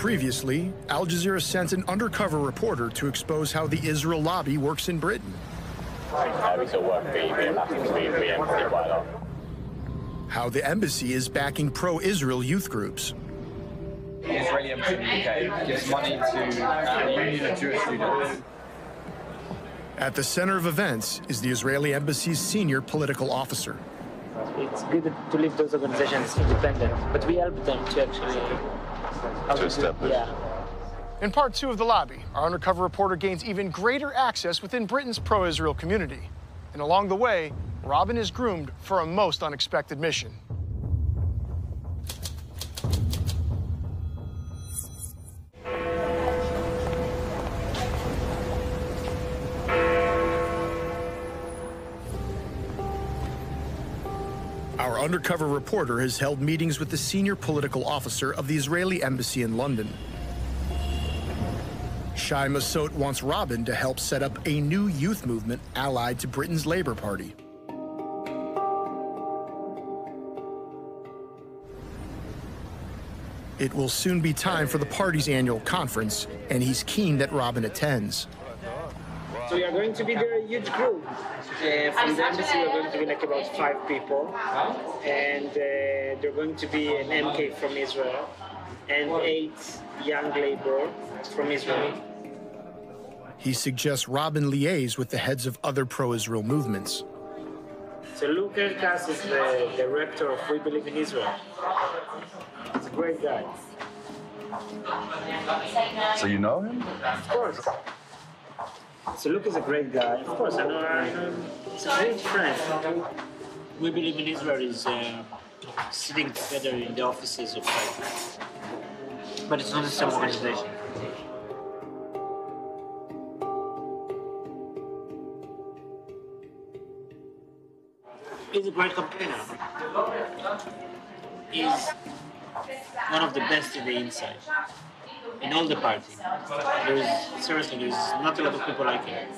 Previously, Al Jazeera sent an undercover reporter to expose how the Israel lobby works in Britain. We still work the embassy quite a lot. How the embassy is backing pro-Israel youth groups. The Israeli embassy in the UK gives money to the Union of Jewish Students. At the center of events is the Israeli embassy's senior political officer. It's good to leave those organizations independent, but we help them to actually... To establish. Yeah. In part 2 of The Lobby, our undercover reporter gains even greater access within Britain's pro-Israel community. And along the way, Robin is groomed for a most unexpected mission. Our undercover reporter has held meetings with the senior political officer of the Israeli embassy in London. Shai Massoud wants Robin to help set up a new youth movement allied to Britain's Labour Party. It will soon be time for the party's annual conference, and he's keen that Robin attends. So we are going to be there a huge group. From the embassy, we're going to be like about 5 people. And they're going to be an MK from Israel and 8 young labor from Israel. He suggests Robin liaise with the heads of other pro-Israel movements. So Luke Erkas is the director of We Believe in Israel. He's a great guy. So you know him? Of course. So Luke is a great guy. Of course, I know. He's a great friend. We Believe in Israel is sitting together in the offices of but it's not the same organization. He's a great campaigner. He's one of the best in the inside. In all the party. Seriously, there's not a lot of people like him.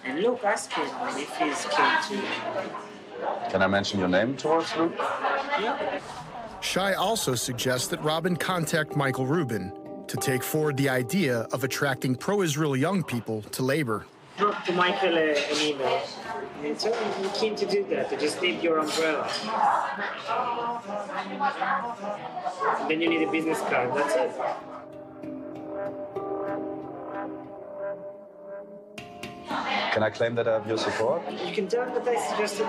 And Luke asked him if he's keen to... Can I mention your name towards Luke? Yeah. Shai also suggests that Robin contact Michael Rubin to take forward the idea of attracting pro-Israel young people to labor. Drop to Michael an email. And so I'm keen to do that. I just need your umbrella. And then you need a business card. That's it. Can I claim that I have your support? You can tell that I suggested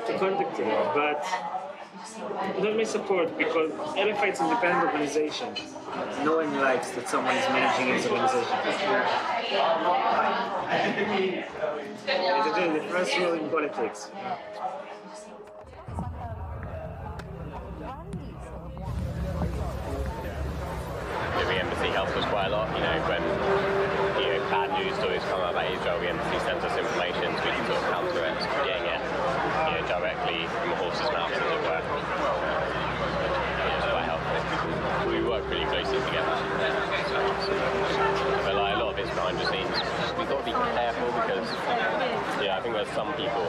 to contact him, but not my support because LFI is an independent organization. No one likes that someone is managing his organization. It's the first rule in politics. The embassy helps us quite a lot, when bad news stories come out about Israel, the embassy sends us information so we can sort of counter it, getting it directly from a horse's mouth, as it were. It's quite helpful. We work really closely together. But a lot of it's behind the scenes. We've got to be careful because I think there's some people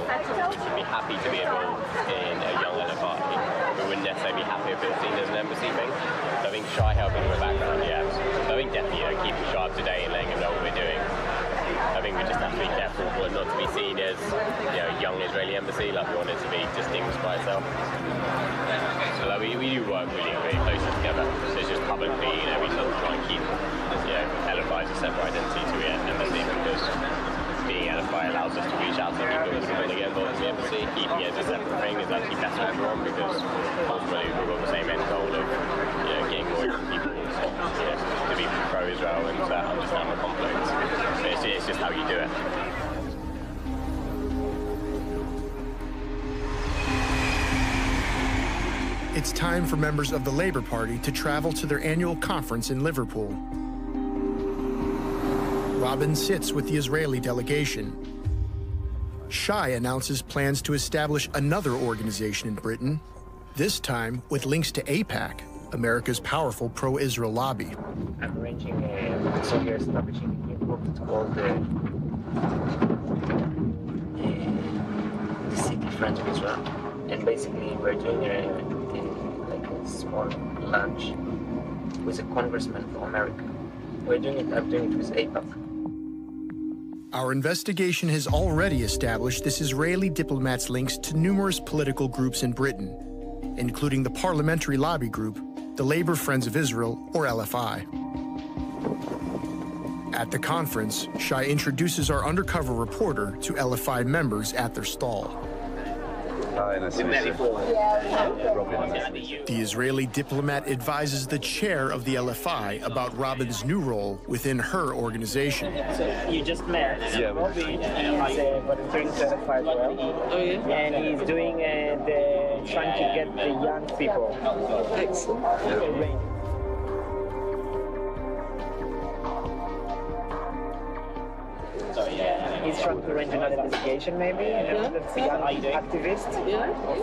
which would be happy to be involved in a young LA party who wouldn't necessarily be happy if it's seen as an embassy thing. So I think Shai helping with the background, yes. So I think definitely keeping Shai up to date and letting him know what we're doing. I think we just have to be careful for it not to be seen as a young Israeli embassy, like we want it to be distinguished by itself. So we do work really, really closely together. So it's just publicly, we sort of try and keep LFI as a separate identity to the embassy because being LFI allows us to reach out to people who want to get involved in the embassy. Keeping it as a separate thing is actually better for everyone because ultimately we've got the same end goal of getting more young people to be pro-Israel and understand the conflict. So it's just how you do it. It's time for members of the Labour Party to travel to their annual conference in Liverpool. Robin sits with the Israeli delegation. Shai announces plans to establish another organization in Britain, this time with links to AIPAC, America's powerful pro-Israel lobby. I'm arranging so we're establishing a new group. It's called the City Friends of Israel. And basically we're doing small lunch with a congressman from America. I'm doing it with APAC. Our investigation has already established this Israeli diplomat's links to numerous political groups in Britain, including the parliamentary lobby group, the Labour Friends of Israel, or LFI. At the conference, Shai introduces our undercover reporter to LFI members at their stall. Hi, nice to meet you. The Israeli diplomat advises the chair of the LFI about Robin's new role within her organization. So you just met. Yeah, Robin is volunteering to LFI as well. Oh, yeah? And he's doing trying to get the young people. Excellent. He's trying to arrange another delegation, maybe, another young activist of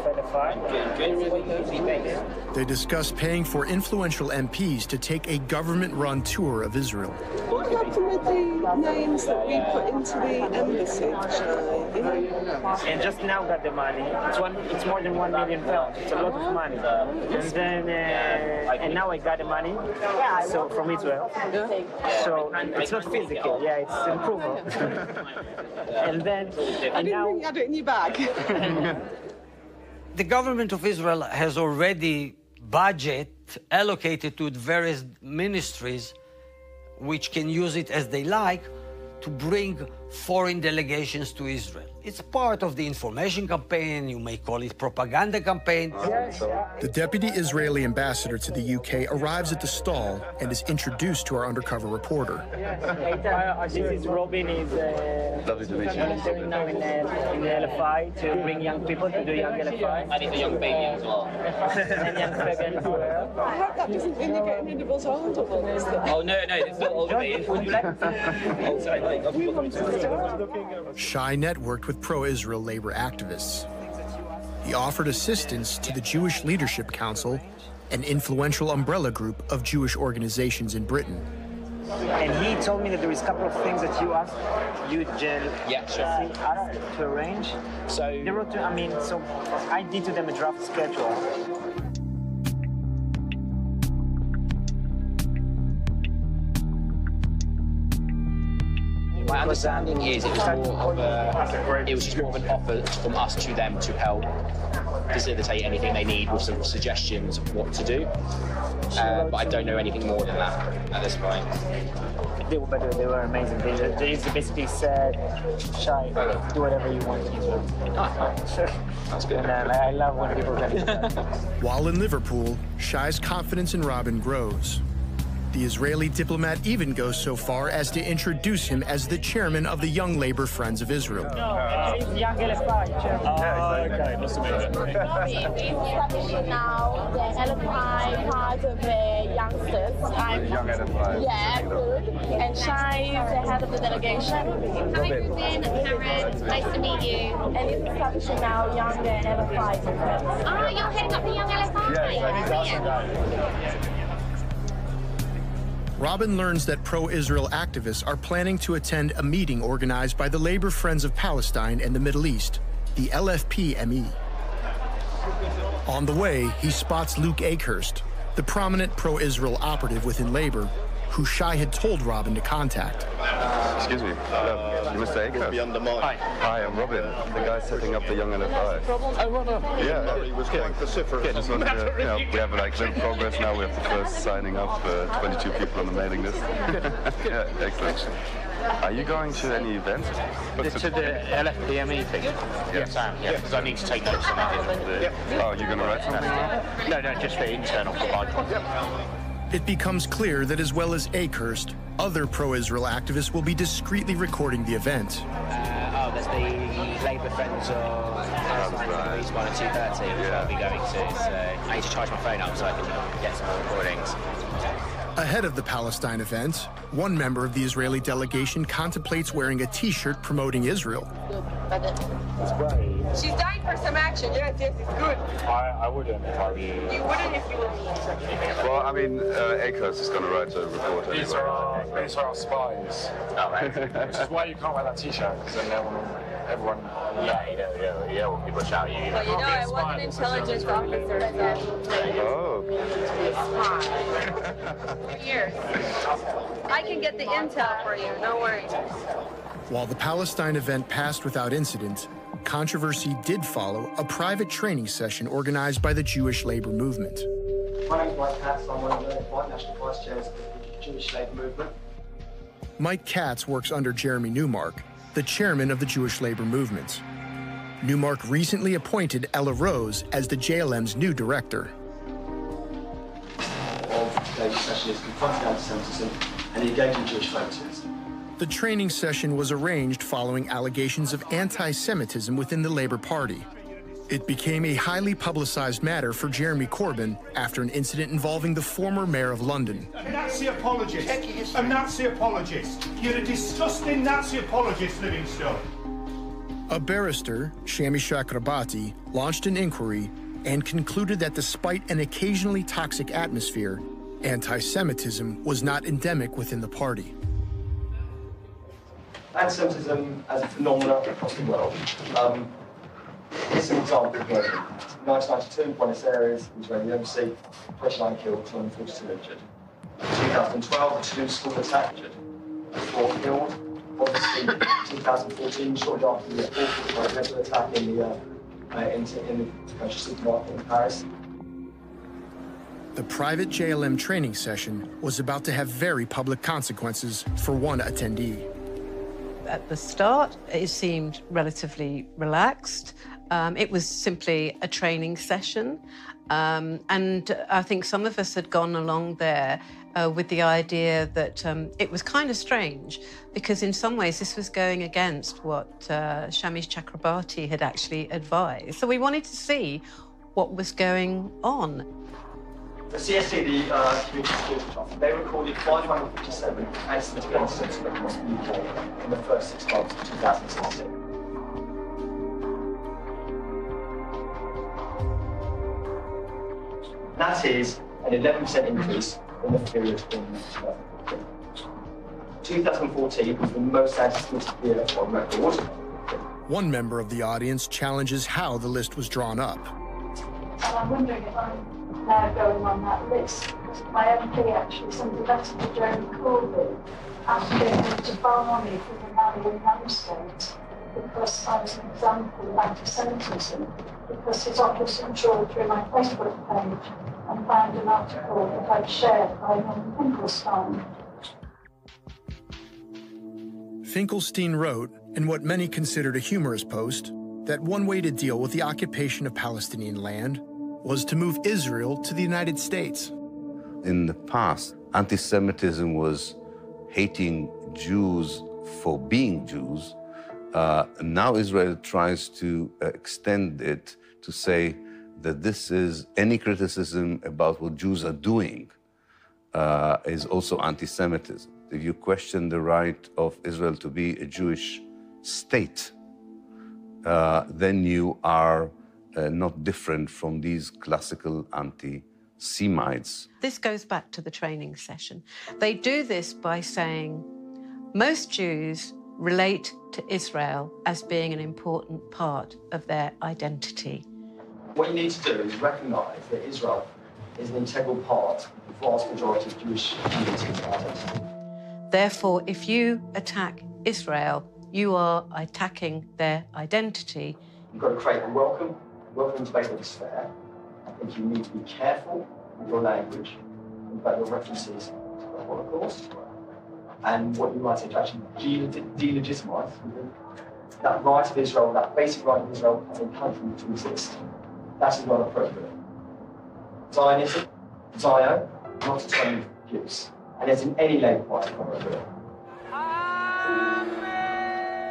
LFI. They discuss paying for influential MPs to take a government-run tour of Israel. What happened with the names that we put into the embassy, Shai? And just now got the money. It's more than £1 million. It's a lot of money. And then and now I got the money. So from Israel. So it's not physical. Yeah, it's improvement. And then I didn't think you had it in your bag. The government of Israel has already budget allocated to various ministries which can use it as they like to bring foreign delegations to Israel. It's part of the information campaign, you may call it propaganda campaign. The deputy Israeli ambassador to the UK arrives at the stall and is introduced to our undercover reporter. This is Robin. He's Lovely to meet you. volunteering now in the LFI to bring young people to do young LFI. And he's a young baby as well. And young Fabian as well. I hope that doesn't mean you're getting rid of us older ones. Oh, no, it's not older baby. Would you like to? Oh, sorry. Shai networked with pro-Israel labor activists. He offered assistance to the Jewish Leadership Council, an influential umbrella group of Jewish organizations in Britain. And he told me that there is a couple of things that you asked Yeah, sure. to arrange. So, They wrote to, so I did to them a draft schedule. my understanding is it was just more of an offer from us to them to help facilitate anything they need with some suggestions of what to do. But I don't know anything more than that at this point. They were amazing. They basically said, Shai, do whatever you want in Israel. That's good. And I love when people do that. While in Liverpool, Shai's confidence in Robin grows. The Israeli diplomat even goes so far as to introduce him as the chairman of the Young Labour Friends of Israel. It's Young LFI chairman. okay, must have been We're establishing now the LFI part of the youngsters. Young LFI. Yeah, good. And Shai is the head of the delegation. Hi, Ruben. Karen. Nice to meet you. And he's establishing now Young LFI. Oh, you're heading up the Young LFI. Brilliant. Robin learns that pro-Israel activists are planning to attend a meeting organized by the Labour Friends of Palestine and the Middle East, the LFP-ME. On the way, he spots Luke Akehurst, the prominent pro-Israel operative within Labour, who Shai had told Robin to contact. Excuse me, Mr. Akehurst. Hi, I'm Robin, the guy setting up the Young LFI. Oh, Robin. Yeah, He was quite vociferous. just wanted to, we have like little progress now. We have the first signing up, 22 people on the mailing list. Yeah, excellent. Are you going to any events? To the LFPME thing? Yes, I am, yeah, because I need to take notes on that. Oh, you're going to write something? No, just for internal provide. It becomes clear that as well as Akehurst, other pro-Israel activists will be discreetly recording the event. There's the Labour Friends of Palestine East 1 and 230, which I'll be going to. So I need to charge my phone up so I can get some more recordings. Ahead of the Palestine event, one member of the Israeli delegation contemplates wearing a T-shirt promoting Israel. good, but It's great. She's dying for some action. Yes, it's good. I wouldn't if I were you. You wouldn't if you were me. Well, I mean, Akos is going to write a report anyway. These are our spies. Oh, right. Which is why you can't wear that T-shirt, because then everyone... Yeah, when people shout at you. Well, you know, I was an intelligence officer, so... Oh. For years. I can get the intel for you, no worries. While the Palestine event passed without incident, controversy did follow a private training session organized by the Jewish labor movement. My name's Mike Katz. I'm one of the White National Vice Chairs of the Jewish labor movement. Mike Katz works under Jeremy Newmark, the chairman of the Jewish labor movement. Newmark recently appointed Ella Rose as the JLM's new director. Of today's session is confronting anti-Semitism and engaging Jewish voters. The training session was arranged following allegations of anti-Semitism within the Labour Party. It became a highly publicized matter for Jeremy Corbyn after an incident involving the former mayor of London. A Nazi apologist. A Nazi apologist. You're a disgusting Nazi apologist, Livingstone. A barrister, Shami Chakrabarti, launched an inquiry and concluded that despite an occasionally toxic atmosphere, anti-Semitism was not endemic within the party. Anti-Semitism as a phenomenon across the world. Here's some examples. 1992, Buenos Aires, Israeli embassy, 29 killed, 242 injured. 2012, a Toulouse school attack, 4 killed. Obviously, 2014, shortly after the awful residential attack in the supermarket in Paris. The private JLM training session was about to have very public consequences for one attendee. At the start, it seemed relatively relaxed. It was simply a training session. And I think some of us had gone along there with the idea that it was kind of strange because in some ways this was going against what Shami Chakrabarti had actually advised. So we wanted to see what was going on. The CSC, the Community Security Trust, they recorded 557 anti-Semitic incidents across the UK in the first 6 months of 2016. That is an 11% increase in the period in 2014. 2014 was the most anti-Semitic year on record. One member of the audience challenges how the list was drawn up. And I'm wondering if I'm now going on that list, because my MP actually sent a letter to Jeremy Corbyn asking him to bar me from the Mali landscape because I was an example of anti-Semitism, because his office trawled through my Facebook page and found an article that I'd shared by Norman Finkelstein. Finkelstein wrote, in what many considered a humorous post, that one way to deal with the occupation of Palestinian land was to move Israel to the United States. In the past, anti-Semitism was hating Jews for being Jews. Now Israel tries to extend it to say that this is any criticism about what Jews are doing is also anti-Semitism. If you question the right of Israel to be a Jewish state, then you are not different from these classical anti-Semites. This goes back to the training session. They do this by saying most Jews relate to Israel as being an important part of their identity. What you need to do is recognise that Israel is an integral part of the vast majority of Jewish communities' identity. Therefore, if you attack Israel, you are attacking their identity. You've got to create a welcome space that is fair. I think you need to be careful with your language and about your references to the Holocaust. And what you might say to actually delegitimise that right of Israel, that basic right of Israel as a country to exist. That is not appropriate. Zionism, Zion, not a term of use. And it's in any Labour Party appropriate.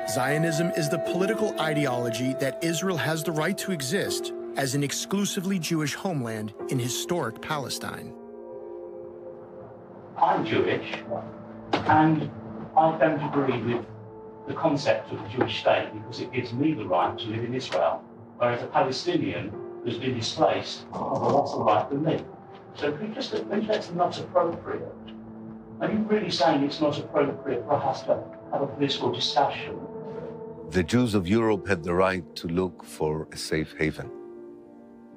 Zionism is the political ideology that Israel has the right to exist as an exclusively Jewish homeland in historic Palestine. I'm Jewish, and I don't agree with the concept of the Jewish state because it gives me the right to live in Israel, whereas a Palestinian who's been displaced, well, that's the right for me. So if that's not appropriate, are you really saying it's not appropriate for us to have a political discussion? The Jews of Europe had the right to look for a safe haven.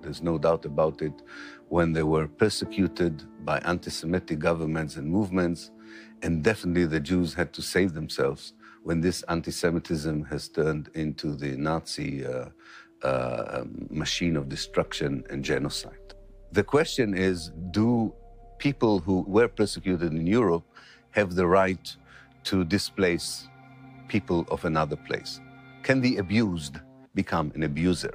There's no doubt about it. When they were persecuted by anti-Semitic governments and movements, and definitely the Jews had to save themselves when this anti-Semitism has turned into the Nazi machine of destruction and genocide. The question is, do people who were persecuted in Europe have the right to displace people of another place? Can the abused become an abuser?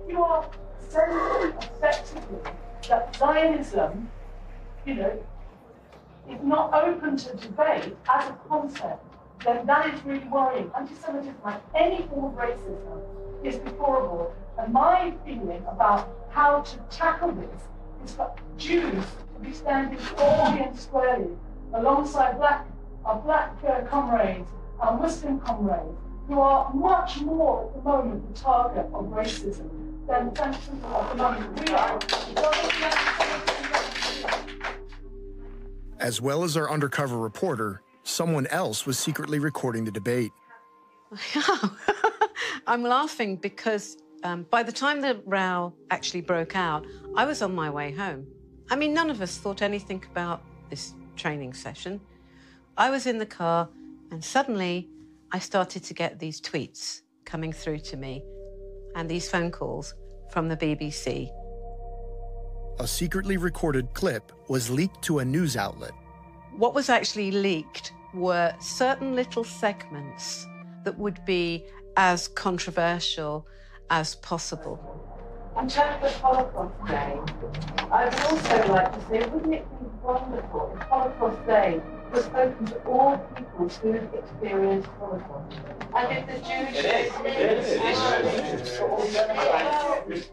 You are saying effectively that Zionism, is not open to debate as a concept, then that is really worrying. Anti-Semitism, like any form of racism, is deplorable. And my feeling about how to tackle this is for Jews to be standing boldly and squarely alongside our black comrades, our Muslim comrades, who are much more at the moment the target of racism than sanctions at the moment we are. As well as our undercover reporter, someone else was secretly recording the debate. I'm laughing because by the time the row actually broke out, I was on my way home. I mean, none of us thought anything about this training session. I was in the car and suddenly I started to get these tweets coming through to me and these phone calls from the BBC. A secretly recorded clip was leaked to a news outlet. What was actually leaked were certain little segments that would be as controversial as possible. In terms of Holocaust Day, I would also like to say, wouldn't it be wonderful if Holocaust Day was open to all people who've experienced Holocaust? And if the Jews...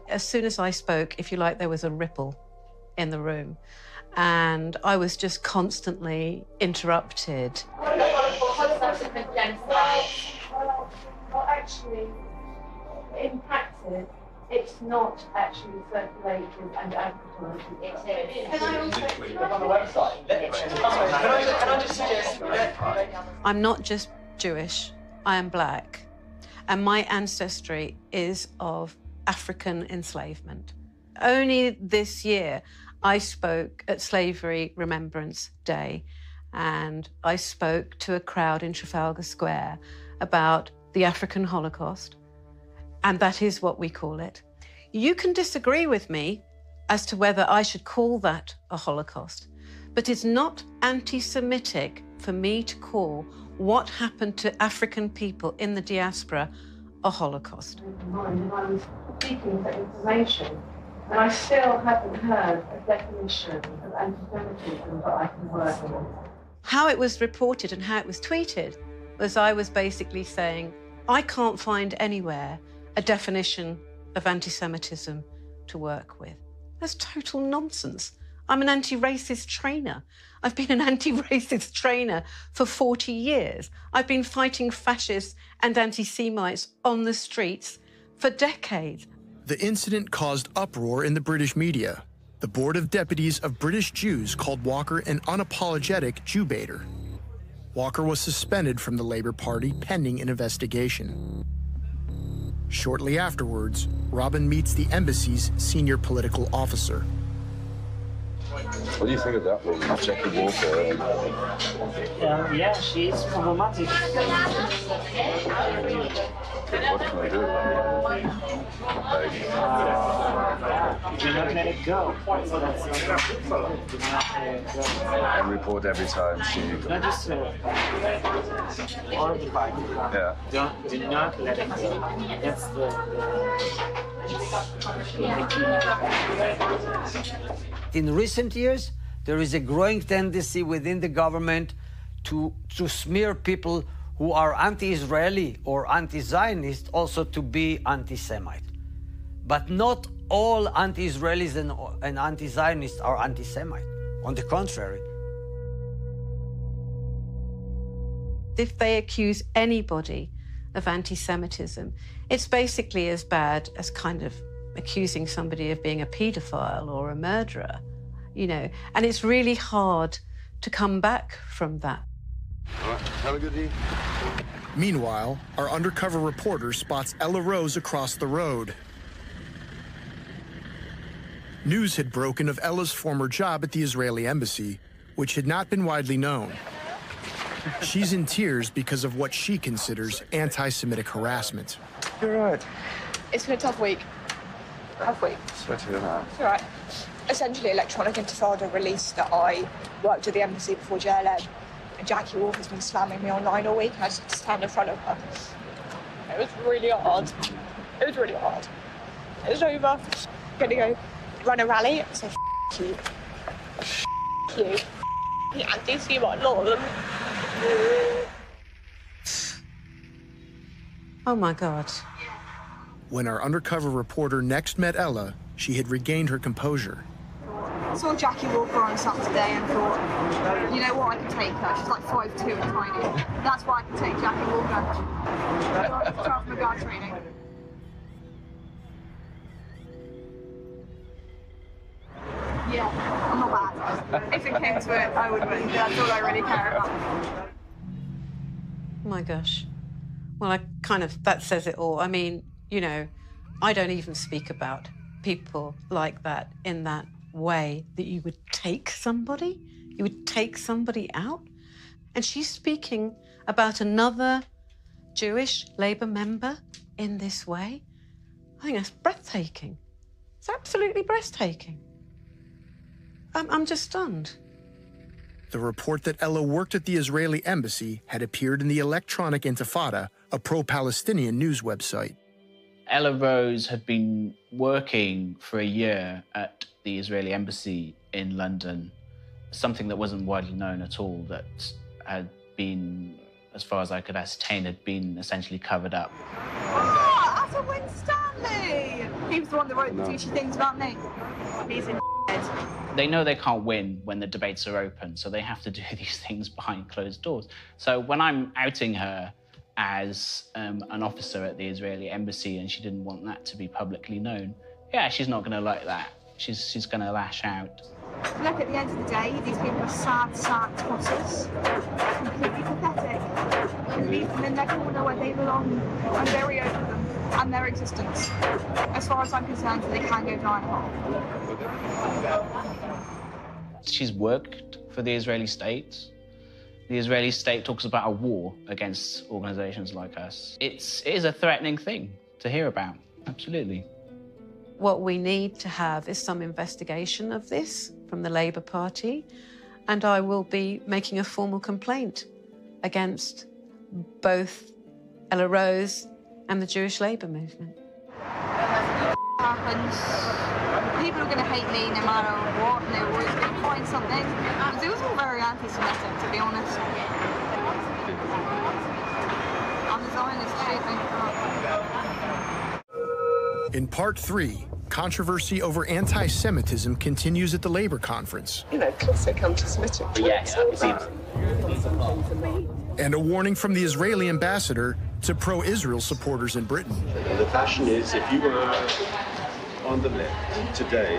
As soon as I spoke, if you like, there was a ripple in the room. And I was just constantly interrupted. Well, actually, in practice, it's not actually circulated and advertised. I'm not just Jewish, I am black. And my ancestry is of African enslavement. Only this year, I spoke at Slavery Remembrance Day, and I spoke to a crowd in Trafalgar Square about the African Holocaust, and that is what we call it. You can disagree with me as to whether I should call that a Holocaust, but it's not anti-Semitic for me to call what happened to African people in the diaspora a Holocaust. And I was seeking for information, and I still haven't heard a definition of anti-Semitism that I can work on. How it was reported and how it was tweeted was I was basically saying, I can't find anywhere a definition of anti-Semitism to work with. That's total nonsense. I'm an anti-racist trainer. I've been an anti-racist trainer for 40 years. I've been fighting fascists and anti-Semites on the streets for decades. The incident caused uproar in the British media. The Board of Deputies of British Jews called Walker an unapologetic Jew-baiter. Walker was suspended from the Labour Party pending an investigation. Shortly afterwards, Robin meets the embassy's senior political officer. What do you think of that woman, Jackie Walker? Yeah, she's problematic. What can I do? Do not let it go. And report every time she... Not just all the time. Yeah. Do not let it go. That's the key. In recent years, there is a growing tendency within the government to smear people who are anti-Israeli or anti-Zionist also to be anti-Semite. But not all anti-Israelis and anti-Zionists are anti-Semite. On the contrary. If they accuse anybody of anti-Semitism, it's basically as bad as kind of accusing somebody of being a paedophile or a murderer, you know, and it's really hard to come back from that. All right, have a good day. Meanwhile, our undercover reporter spots Ella Rose across the road. News had broken of Ella's former job at the Israeli embassy, which had not been widely known. She's in tears because of what she considers anti-Semitic harassment. You're right. It's been a tough week. Tough week. Sorry to hear that. It's all right. Essentially, Electronic Intifada released that I worked at the embassy before JLM, and Jackie Walker's been slamming me online all week, and I just had to stand in front of her. It was really hard. It was really hard. It's over. I'm gonna go run a rally and say, F you. F you. The anti-Semite lot of them. Oh, my God. When our undercover reporter next met Ella, she had regained her composure. I saw Jackie Walker on Saturday and thought, you know what, I can take her. She's like 5'2" and tiny. That's why I can take Jackie Walker. Tarafından training. Yeah, I'm not bad. If it came to it, I would win. That's all I really care about. Oh my gosh. Well, that says it all. I mean, you know, I don't even speak about people like that in that way, that you would take somebody, you would take somebody out. And she's speaking about another Jewish Labour member in this way. I think that's breathtaking. It's absolutely breathtaking. I'm just stunned. The report that Ella worked at the Israeli embassy had appeared in the Electronic Intifada, a pro-Palestinian news website. Ella Rose had been working for a year at the Israeli embassy in London, something that wasn't widely known at all, that had been, as far as I could ascertain, had been essentially covered up. Oh, that's a Win Stanley! He was the one that wrote the douchey things about me. He's in bed. They know they can't win when the debates are open, so they have to do these things behind closed doors. So when I'm outing her as an officer at the Israeli embassy and she didn't want that to be publicly known, yeah, she's not going to like that. She's going to lash out. Look, at the end of the day, these people are sad, sad tossers. Completely pathetic. You leave them in their corner where they belong and bury over them and their existence. As far as I'm concerned, they can go down a hole. She's worked for the Israeli state. The Israeli state talks about a war against organizations like us. It is a threatening thing to hear about, absolutely. What we need to have is some investigation of this from the Labour Party, and I will be making a formal complaint against both Ella Rose and the Jewish Labour movement. Happens. People are going to hate me no matter what, and they're always going to find something. It was all very anti-Semitic, to be honest. I'm the Zionist too, thank God. In Part 3, controversy over anti-Semitism continues at the Labour conference. You know, classic anti-Semitic. Yes, it seems. And a warning from the Israeli ambassador to pro-Israel supporters in Britain. The fashion is, if you were on the left today,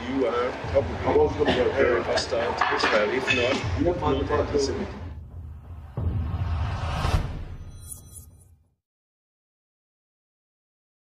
you are probably very hostile to Israel, if not anti-Semitic.